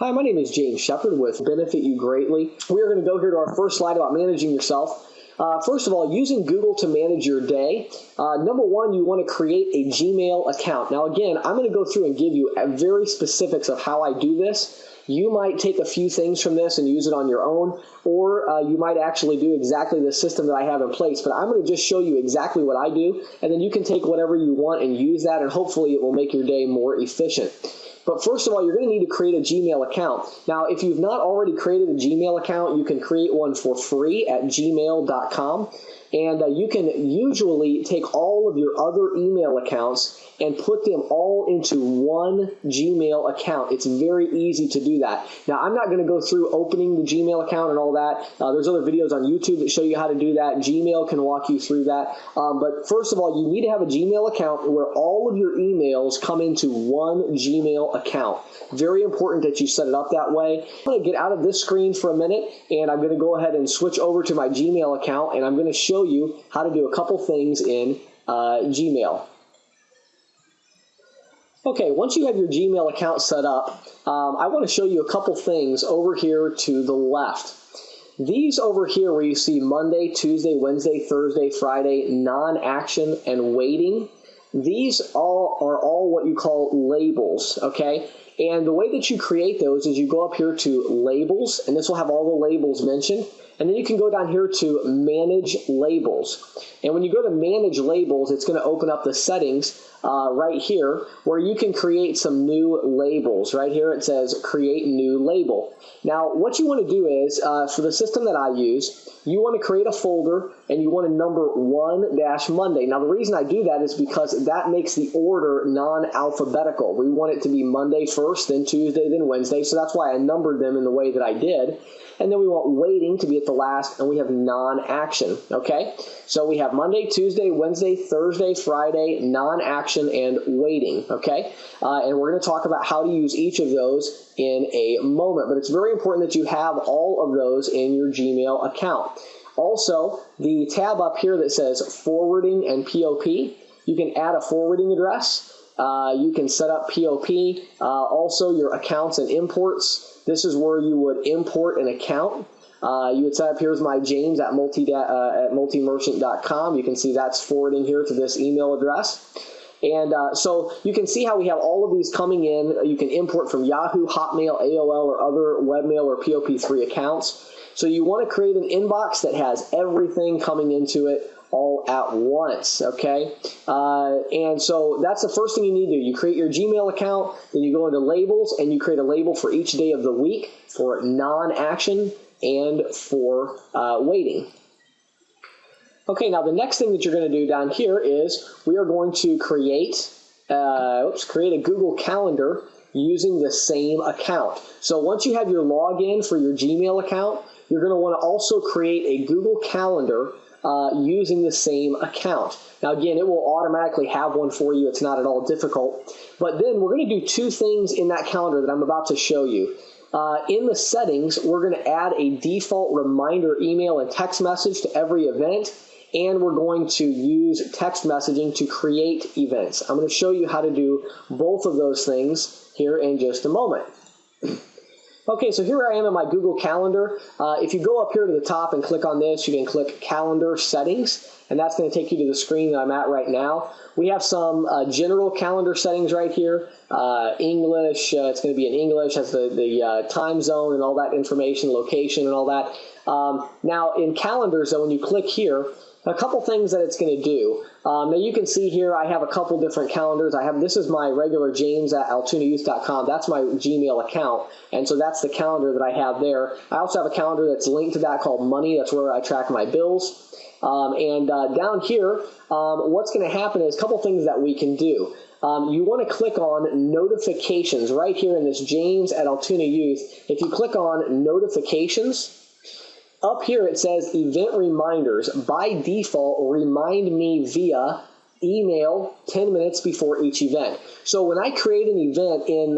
Hi, my name is James Shepard with Benefit You Greatly. We are going to go here to our first slide about managing yourself. First of all, using Google to manage your day. Number one, you want to create a Gmail account. Now, again, I'm going to go through and give you very specifics of how I do this. You might take a few things from this and use it on your own, or you might actually do exactly the system that I have in place. But I'm going to just show you exactly what I do, and then you can take whatever you want and use that, and hopefully it will make your day more efficient. But first of all, you're going to need to create a Gmail account. Now, if you've not already created a Gmail account, you can create one for free at gmail.com. And you can usually take all of your other email accounts and put them all into one Gmail account. It's very easy to do that. Now, I'm not going to go through opening the Gmail account and all that. There's other videos on YouTube that show you how to do that. Gmail can walk you through that. But first of all, you need to have a Gmail account where all of your emails come into one Gmail account. Very important that you set it up that way. I'm going to get out of this screen for a minute, and I'm going to go ahead and switch over to my Gmail account, and I'm going to show you how to do a couple things in Gmail. Okay, once you have your Gmail account set up, I want to show you a couple things over here to the left. These over here where you see Monday, Tuesday, Wednesday, Thursday, Friday, non-action, and waiting, these all are all what you call labels, okay? And the way that you create those is you go up here to labels, and this will have all the labels mentioned. And then you can go down here to manage labels. And when you go to manage labels, it's going to open up the settings right here where you can create some new labels. Right here it says create new label. Now what you want to do is, for the system that I use, you want to create a folder and you want to number 1-Monday. Now the reason I do that is because that makes the order non-alphabetical. We want it to be Monday first, then Tuesday, then Wednesday. So that's why I numbered them in the way that I did. And then we want waiting to be at the last, and we have non-action, okay? So we have Monday, Tuesday, Wednesday, Thursday, Friday, non-action, and waiting, okay? And we're going to talk about how to use each of those in a moment. But it's very important that you have all of those in your Gmail account. Also, the tab up here that says forwarding and POP, you can add a forwarding address. You can set up POP, also your accounts and imports. This is where you would import an account. You would set up, here's my James at multimerchant.com. You can see that's forwarding here to this email address. And so you can see how we have all of these coming in. You can import from Yahoo, Hotmail, AOL, or other webmail or POP3 accounts. So you want to create an inbox that has everything coming into it all at once, okay? And so that's the first thing you need to do. You create your Gmail account, then you go into labels, and you create a label for each day of the week for non-action and for waiting. Okay, now the next thing that you're going to do down here is we are going to create a Google Calendar using the same account. So once you have your login for your Gmail account, you're going to want to also create a Google Calendar using the same account. Now again, it will automatically have one for you. It's not at all difficult. But then we're going to do two things in that calendar that I'm about to show you. In the settings, we're going to add a default reminder email and text message to every event, and we're going to use text messaging to create events. I'm going to show you how to do both of those things here in just a moment. Okay, so here I am in my Google Calendar. If you go up here to the top and click on this, you can click Calendar Settings, and that's going to take you to the screen that I'm at right now. We have some general calendar settings right here. English, it's going to be in English, has the time zone and all that information, location and all that. Now in calendars, though, when you click here, a couple things that it's going to do. Now you can see here I have a couple different calendars. This is my regular James at altoonayouth.com. That's my Gmail account, and so that's the calendar that I have there. I also have a calendar that's linked to that called Money. That's where I track my bills. Down here, what's going to happen is a couple things that we can do. You want to click on notifications right here in this James at Altoona Youth. If you click on notifications, up here it says event reminders. By default, remind me via email 10 minutes before each event. So when I create an event in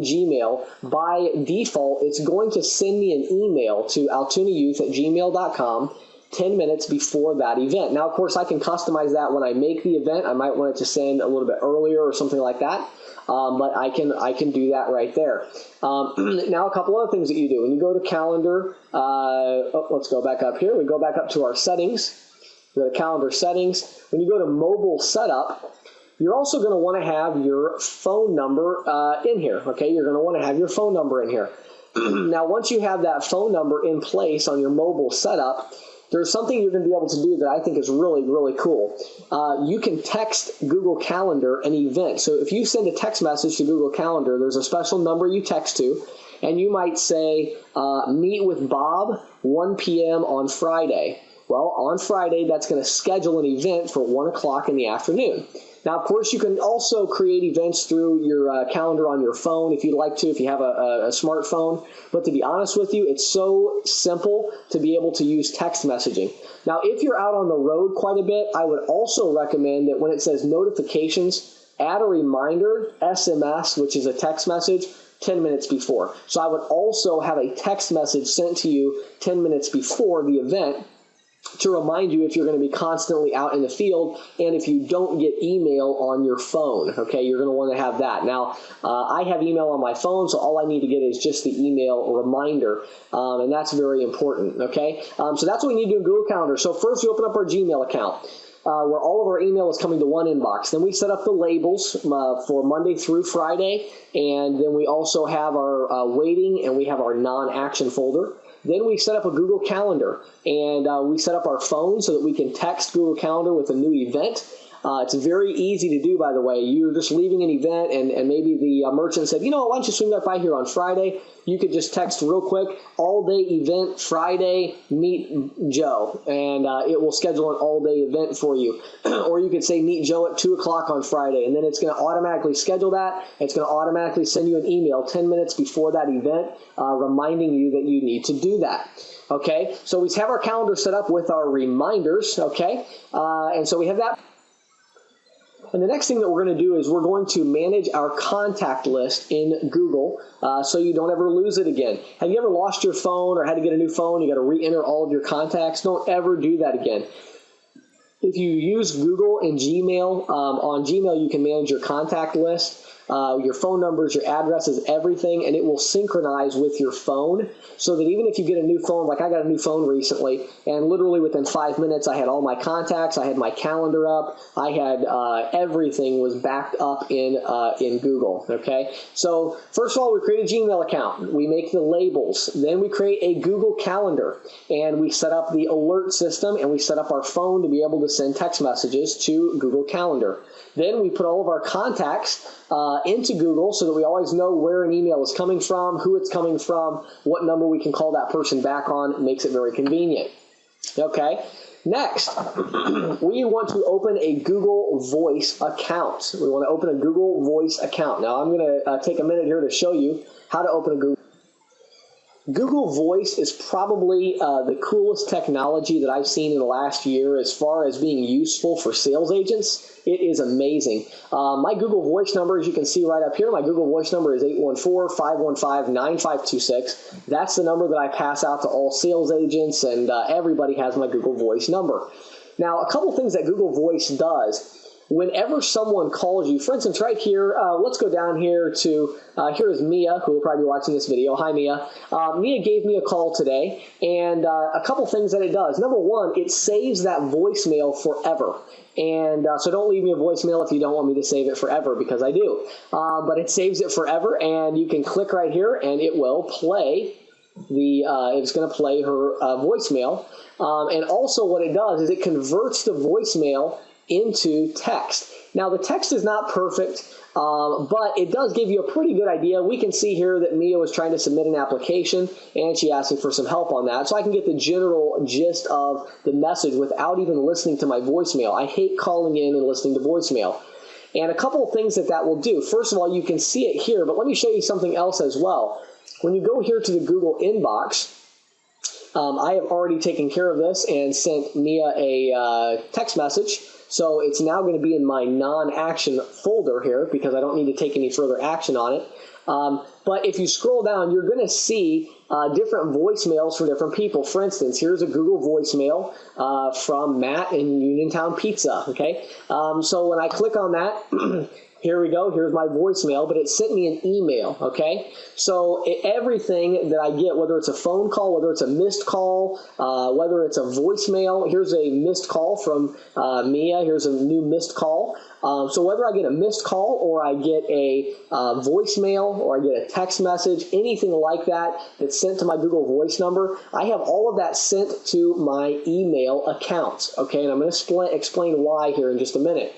Gmail, by default, it's going to send me an email to altoonayouth@gmail.com. 10 minutes before that event. Now, of course, I can customize that when I make the event. I might want it to send a little bit earlier or something like that. But I can do that right there. Now, a couple other things that you do. When you go to calendar, let's go back up here. We go back up to our settings. Go to calendar settings. When you go to mobile setup, you're also going to want to have your phone number in here. Okay, you're going to want to have your phone number in here. Now, once you have that phone number in place on your mobile setup, there's something you're going to be able to do that I think is really, really cool. You can text Google Calendar an event. So if you send a text message to Google Calendar, there's a special number you text to, and you might say, meet with Bob 1 p.m. on Friday. Well, on Friday, that's going to schedule an event for 1 o'clock in the afternoon. Now, of course, you can also create events through your calendar on your phone if you'd like to, if you have a smartphone. But to be honest with you, it's so simple to be able to use text messaging. Now, if you're out on the road quite a bit, I would also recommend that when it says notifications, add a reminder, SMS, which is a text message, 10 minutes before. So I would also have a text message sent to you 10 minutes before the event to remind you if you're going to be constantly out in the field and if you don't get email on your phone. Okay, you're going to want to have that. Now, I have email on my phone, so all I need to get is just the email reminder, and that's very important. Okay, so that's what we need to do in Google Calendar. So first, we open up our Gmail account, where all of our email is coming to one inbox. Then we set up the labels for Monday through Friday, and then we also have our waiting, and we have our non-action folder. Then we set up a Google Calendar, and we set up our phone so that we can text Google Calendar with a new event. It's very easy to do, by the way. You're just leaving an event, and maybe the merchant said, why don't you swing by here on Friday? You could just text real quick, all-day event, Friday, meet Joe, and it will schedule an all-day event for you. Or you could say, meet Joe at 2 o'clock on Friday, and then it's going to automatically schedule that. It's going to automatically send you an email 10 minutes before that event reminding you that you need to do that. Okay, so we have our calendar set up with our reminders, okay, and so we have that. And the next thing that we're going to do is we're going to manage our contact list in Google so you don't ever lose it again. Have you ever lost your phone or had to get a new phone? You got to re-enter all of your contacts. Don't ever do that again. If you use Google and Gmail, on Gmail you can manage your contact list, your phone numbers, your addresses, everything, and it will synchronize with your phone so that even if you get a new phone, like I got a new phone recently, and literally within 5 minutes I had all my contacts, I had my calendar up, I had everything was backed up in Google, okay? So first of all, we create a Gmail account. We make the labels. Then we create a Google Calendar, and we set up the alert system, and we set up our phone to be able to send text messages to Google Calendar. Then we put all of our contacts into Google so that we always know where an email is coming from, who it's coming from, what number we can call that person back on. It makes it very convenient. Okay, next, we want to open a Google Voice account. We want to open a Google Voice account. Now, I'm going to take a minute here to show you how to open a Google Voice is probably the coolest technology that I've seen in the last year as far as being useful for sales agents. It is amazing. My Google Voice number, as you can see right up here, my Google Voice number is 814-515-9526. That's the number that I pass out to all sales agents, and everybody has my Google Voice number. Now, a couple things that Google Voice does. Whenever someone calls you, for instance, right here, let's go down here to, here is Mia, who will probably be watching this video. Hi, Mia. Mia gave me a call today, and a couple things that it does. Number one, it saves that voicemail forever. And so don't leave me a voicemail if you don't want me to save it forever, because I do. But it saves it forever, and you can click right here, and it will play it's going to play her voicemail. And also what it does is it converts the voicemail into text. Now, the text is not perfect, but it does give you a pretty good idea. We can see here that Mia was trying to submit an application, and she asked me for some help on that. So I can get the general gist of the message without even listening to my voicemail. I hate calling in and listening to voicemail. And a couple of things that will do. First of all, you can see it here, but let me show you something else as well. When you go here to the Google inbox, I have already taken care of this and sent Mia a text message. So it's now going to be in my non-action folder here because I don't need to take any further action on it. But if you scroll down, you're going to see different voicemails from different people. For instance, here's a Google voicemail from Matt in Uniontown Pizza. Okay, so when I click on that, here we go. Here's my voicemail, but it sent me an email, okay? So everything that I get, whether it's a phone call, whether it's a missed call, whether it's a voicemail, here's a missed call from Mia. Here's a new missed call. So whether I get a missed call or I get a voicemail or I get a text message, anything like that that's sent to my Google Voice number, I have all of that sent to my email account, okay? And I'm going to explain why here in just a minute.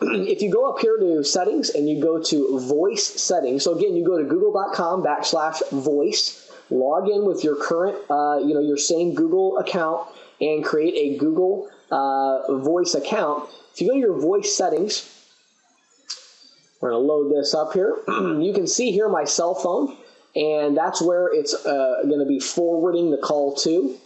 If you go up here to settings and you go to voice settings, so again, you go to google.com/voice, log in with your current, your same Google account and create a Google voice account. If you go to your voice settings, we're going to load this up here. You can see here my cell phone, and that's where it's going to be forwarding the call to.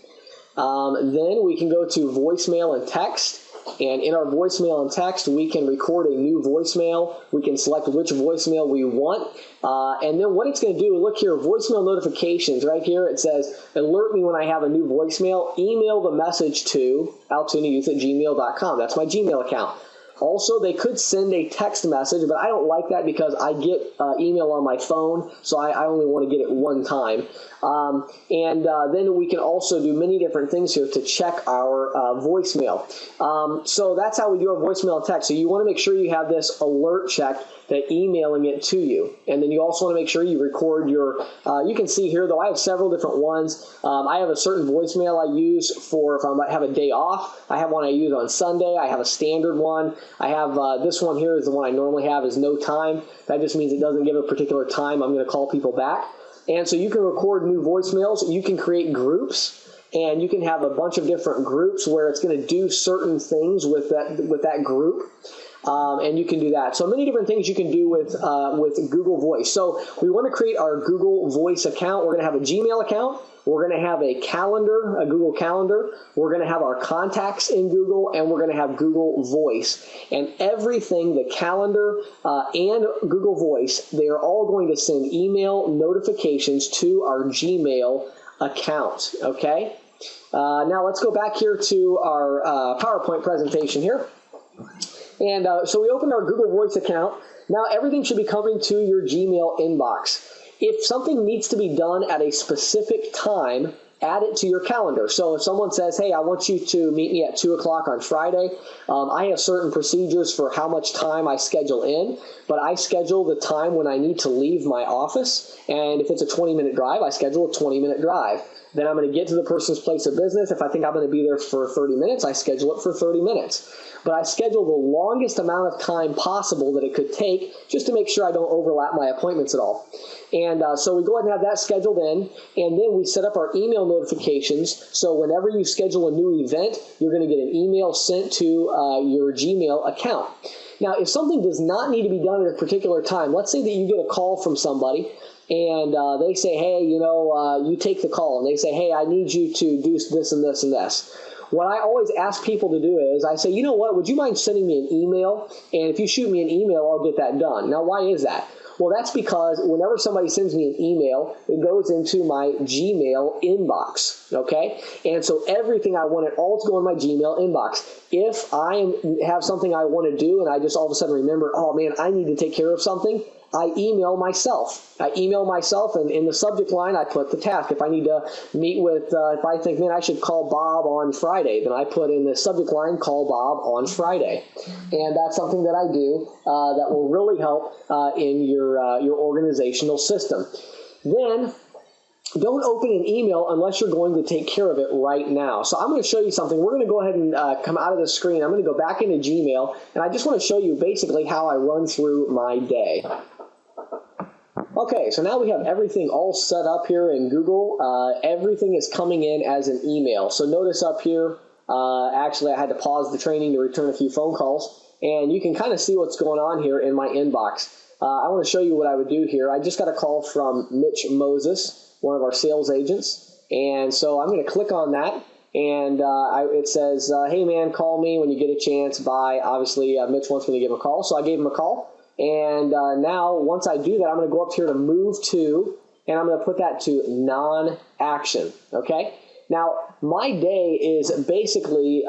Then we can go to voicemail and text. And in our voicemail and text, we can record a new voicemail. We can select which voicemail we want. And then what it's going to do, look here, voicemail notifications. Right here it says, alert me when I have a new voicemail. Email the message to altunityouth@gmail.com. That's my Gmail account. Also, they could send a text message, but I don't like that because I get email on my phone, so I only want to get it one time. Then we can also do many different things here to check our voicemail. So that's how we do our voicemail and text. So you want to make sure you have this alert checked, that emailing it to you. And then you also want to make sure you record your, you can see here, though I have several different ones. I have a certain voicemail I use for if I might have a day off. I have one I use on Sunday. I have a standard one. I have this one here is the one I normally have is no time. That just means it doesn't give a particular time I'm going to call people back. And so you can record new voicemails. You can create groups, and you can have a bunch of different groups where it's going to do certain things with that group. And you can do that. So many different things you can do with Google Voice. So we want to create our Google Voice account. We're going to have a Gmail account. We're going to have a calendar, a Google Calendar. We're going to have our contacts in Google, and we're going to have Google Voice. And everything, the calendar and Google Voice, they are all going to send email notifications to our Gmail account. Okay? Now let's go back here to our PowerPoint presentation here. And so we opened our Google Voice account. Now everything should be coming to your Gmail inbox. If something needs to be done at a specific time, add it to your calendar. So if someone says, hey, I want you to meet me at 2 o'clock on Friday, I have certain procedures for how much time I schedule in, but I schedule the time when I need to leave my office. And if it's a 20-minute drive, I schedule a 20-minute drive. Then I'm going to get to the person's place of business. If I think I'm going to be there for 30 minutes, I schedule it for 30 minutes. But I schedule the longest amount of time possible that it could take just to make sure I don't overlap my appointments at all. And so we go ahead and have that scheduled in, and then we set up our email notifications. So whenever you schedule a new event, you're going to get an email sent to your Gmail account. Now, if something does not need to be done at a particular time, let's say that you get a call from somebody, and they say, hey, you take the call, and they say, hey, I need you to do this and this and this. What I always ask people to do is I say, you know what, would you mind sending me an email? And if you shoot me an email, I'll get that done. Now, why is that? Well, that's because whenever somebody sends me an email, it goes into my Gmail inbox, okay? And so everything I want it all to go in my Gmail inbox. If I have something I want to do and I just all of a sudden remember, oh, man, I need to take care of something, I email myself. And in the subject line, I put the task. If I need to meet with, if I think, man, I should call Bob on Friday, then I put in the subject line, call Bob on Friday. And that's something that I do that will really help in your organizational system. Then, don't open an email unless you're going to take care of it right now. So I'm going to show you something. We're going to go ahead and come out of the screen. I'm going to go back into Gmail, and I just want to show you basically how I run through my day. Okay, so now we have everything all set up here in Google. Everything is coming in as an email. So notice up here, actually I had to pause the training to return a few phone calls, and you can kind of see what's going on here in my inbox. I want to show you what I would do here. I just got a call from Mitch Moses, one of our sales agents, and so I'm going to click on that, and it says, hey man, call me when you get a chance. Bye. Obviously, Mitch wants me to give him a call, so I gave him a call. And now, once I do that, I'm going to go up here to Move To, and I'm going to put that to Non-Action, okay? Now, my day is basically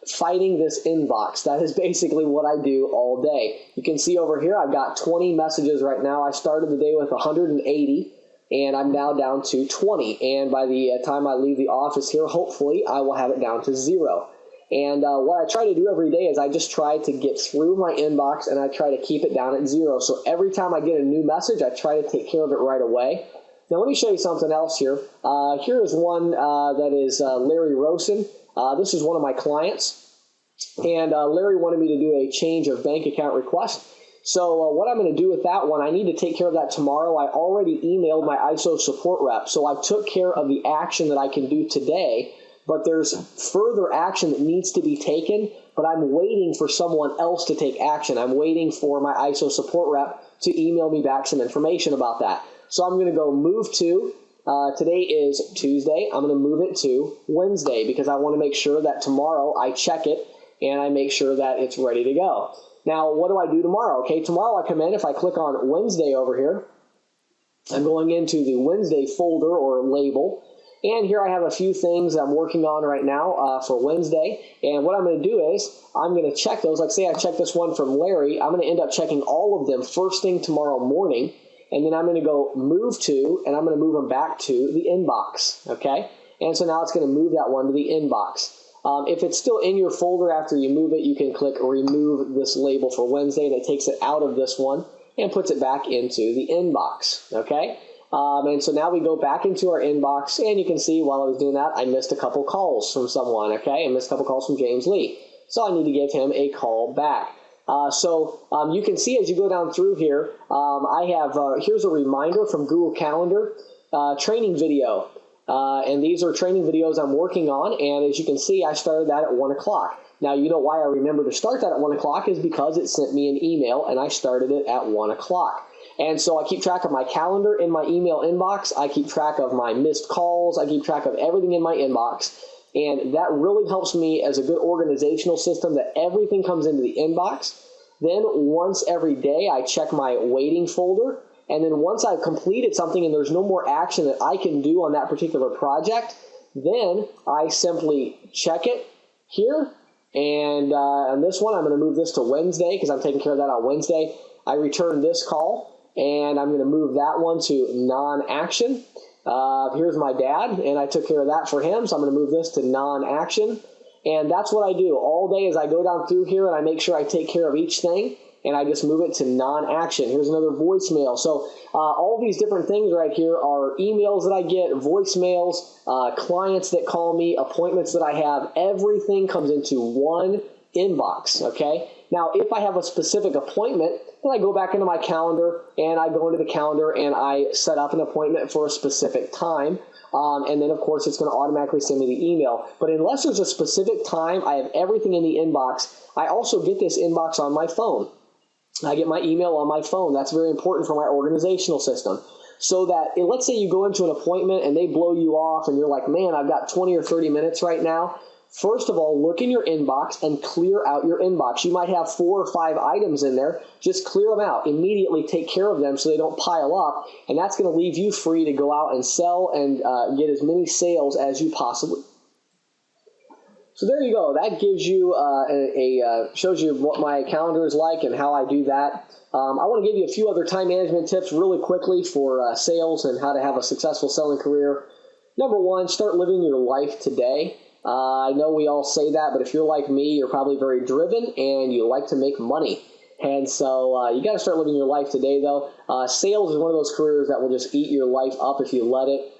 fighting this inbox. That is basically what I do all day. You can see over here, I've got 20 messages right now. I started the day with 180, and I'm now down to 20. And by the time I leave the office here, hopefully, I will have it down to 0. And what I try to do every day is I just try to get through my inbox, and I try to keep it down at 0. So every time I get a new message, I try to take care of it right away. Now, let me show you something else here. Here is one that is Larry Rosen. This is one of my clients, and Larry wanted me to do a change of bank account request. So what I'm going to do with that one, I need to take care of that tomorrow. I already emailed my ISO support rep, so I took care of the action that I can do today, but there's further action that needs to be taken, but I'm waiting for someone else to take action. I'm waiting for my ISO support rep to email me back some information about that. So I'm going to go Move To. Today is Tuesday. I'm going to move it to Wednesday because I want to make sure that tomorrow I check it and I make sure that it's ready to go. Now, what do I do tomorrow? Okay, tomorrow I come in. If I click on Wednesday over here, I'm going into the Wednesday folder or label. And here I have a few things I'm working on right now for Wednesday. And what I'm going to do is I'm going to check those. Like say I checked this one from Larry. I'm going to end up checking all of them first thing tomorrow morning. And then I'm going to go Move To, and I'm going to move them back to the inbox, okay? And so now it's going to move that one to the inbox. If it's still in your folder after you move it, you can click Remove this label for Wednesday, and it takes it out of this one and puts it back into the inbox, okay? And so now we go back into our inbox, and you can see while I was doing that, I missed a couple calls from someone, okay? I missed a couple calls from James Lee. So I need to give him a call back. You can see as you go down through here, I have, here's a reminder from Google Calendar, training video. And these are training videos I'm working on. And as you can see, I started that at 1 o'clock. Now, you know why I remember to start that at 1 o'clock is because it sent me an email and I started it at 1 o'clock. And so I keep track of my calendar in my email inbox. I keep track of my missed calls. I keep track of everything in my inbox. And that really helps me as a good organizational system that everything comes into the inbox. Then once every day, I check my waiting folder. And then once I've completed something and there's no more action that I can do on that particular project, then I simply check it here. And on this one, I'm going to move this to Wednesday because I'm taking care of that on Wednesday. I return this call, and I'm going to move that one to non-action. Here's my dad, and I took care of that for him, so I'm going to move this to non-action. And that's what I do all day is I go down through here and I make sure I take care of each thing, and I just move it to non-action. Here's another voicemail. So all these different things right here are emails that I get, voicemails, clients that call me, appointments that I have. Everything comes into one inbox, okay? Now, if I have a specific appointment, then I go back into my calendar, and I go into the calendar, and I set up an appointment for a specific time. And then, of course, it's going to automatically send me the email. But unless there's a specific time, I have everything in the inbox. I also get this inbox on my phone. I get my email on my phone. That's very important for my organizational system. So that, let's say you go into an appointment and they blow you off and you're like, man, I've got 20 or 30 minutes right now. First of all, look in your inbox and clear out your inbox. You might have 4 or 5 items in there. Just clear them out. Immediately take care of them so they don't pile up. And that's going to leave you free to go out and sell and get as many sales as you possibly. So there you go. That gives you shows you what my calendar is like and how I do that. I want to give you a few other time management tips really quickly for sales and how to have a successful selling career. Number 1, start living your life today. I know we all say that, but if you're like me, you're probably very driven and you like to make money. And so you got to start living your life today, though. Sales is one of those careers that will just eat your life up if you let it.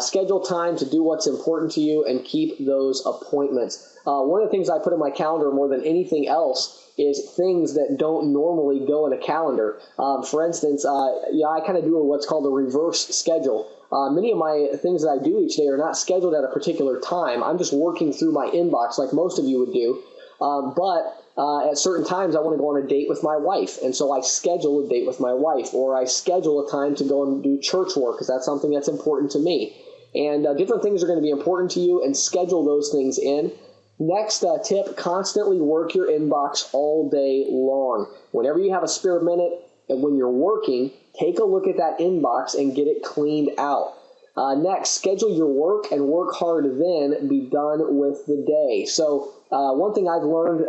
Schedule time to do what's important to you and keep those appointments. One of the things I put in my calendar more than anything else is things that don't normally go in a calendar. For instance, I kind of do what's called a reverse schedule. Many of my things that I do each day are not scheduled at a particular time. I'm just working through my inbox like most of you would do. But at certain times, I want to go on a date with my wife. And so I schedule a date with my wife, or I schedule a time to go and do church work because that's something that's important to me. And different things are going to be important to you, and schedule those things in. Next tip, constantly work your inbox all day long. Whenever you have a spare minute and when you're working, take a look at that inbox and get it cleaned out. Next, schedule your work and work hard, then be done with the day. So one thing I've learned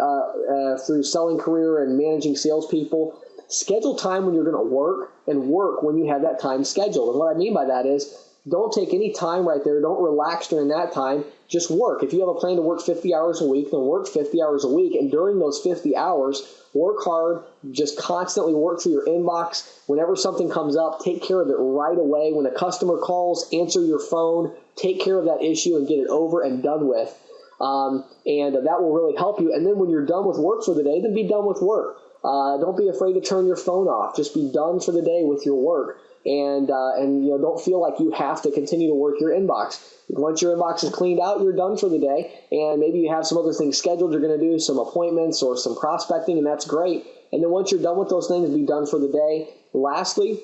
through selling career and managing salespeople, schedule time when you're going to work and work when you have that time scheduled. And what I mean by that is don't take any time right there. Don't relax during that time. Just work. If you have a plan to work 50 hours a week, then work 50 hours a week. And during those 50 hours, work hard. Just constantly work through your inbox. Whenever something comes up, take care of it right away. When a customer calls, answer your phone. Take care of that issue and get it over and done with. And that will really help you. And then when you're done with work for the day, then be done with work. Don't be afraid to turn your phone off. Just be done for the day with your work. And don't feel like you have to continue to work your inbox. Once your inbox is cleaned out, you're done for the day. And maybe you have some other things scheduled. You're going to do some appointments or some prospecting, and that's great. And then once you're done with those things, be done for the day. Lastly,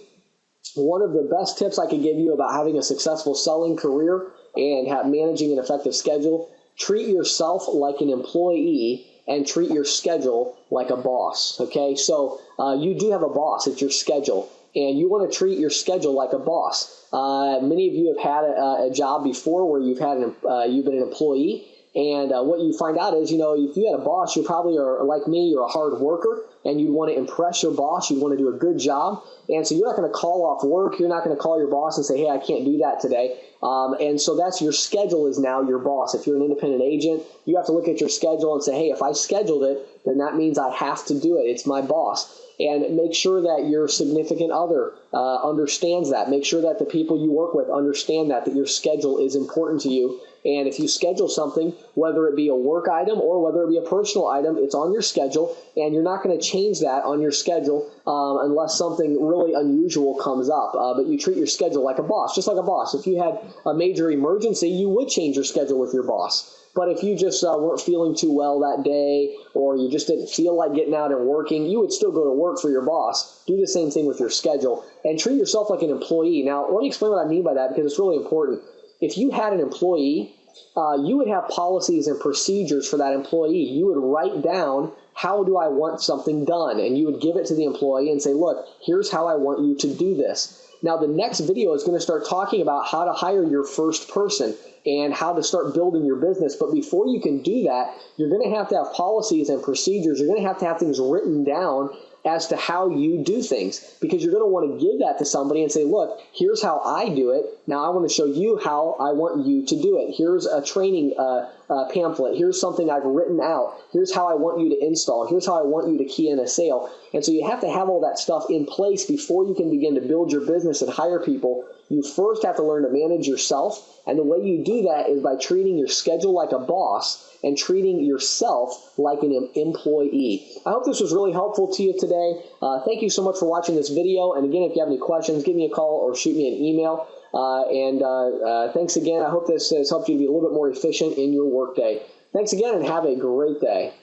one of the best tips I could give you about having a successful selling career and managing an effective schedule, treat yourself like an employee and treat your schedule like a boss. Okay, so you do have a boss. It's your schedule. And you want to treat your schedule like a boss. Many of you have had a job before where you've been an employee, and what you find out is, if you had a boss, you probably are like me. You're a hard worker, and you want to impress your boss. You want to do a good job, and so you're not going to call off work. You're not going to call your boss and say, "Hey, I can't do that today." And so that's your schedule is now your boss. If you're an independent agent, you have to look at your schedule and say, "Hey, if I scheduled it, then that means I have to do it. It's my boss." And make sure that your significant other understands that. Make sure that the people you work with understand that your schedule is important to you. And if you schedule something, whether it be a work item or whether it be a personal item, it's on your schedule, and you're not going to change that on your schedule unless something really unusual comes up. But you treat your schedule like a boss, just like a boss. If you had a major emergency, you would change your schedule with your boss. But if you just weren't feeling too well that day, or you just didn't feel like getting out and working, you would still go to work for your boss. Do the same thing with your schedule and treat yourself like an employee. Now, let me explain what I mean by that, because it's really important. If you had an employee, you would have policies and procedures for that employee. You would write down, how do I want something done? And you would give it to the employee and say, look, here's how I want you to do this. Now, the next video is going to start talking about how to hire your first person and how to start building your business. But before you can do that, you're going to have policies and procedures. You're going to have things written down as to how you do things, because you're going to want to give that to somebody and say, look, here's how I do it. Now I want to show you how I want you to do it. Here's a training pamphlet. Here's something I've written out. Here's how I want you to install. Here's how I want you to key in a sale. And so you have to have all that stuff in place before you can begin to build your business and hire people. You first have to learn to manage yourself. And the way you do that is by treating your schedule like a boss and treating yourself like an employee. I hope this was really helpful to you today. Thank you so much for watching this video. And again, if you have any questions, give me a call or shoot me an email. Thanks again. I hope this has helped you to be a little bit more efficient in your workday. Thanks again, and have a great day.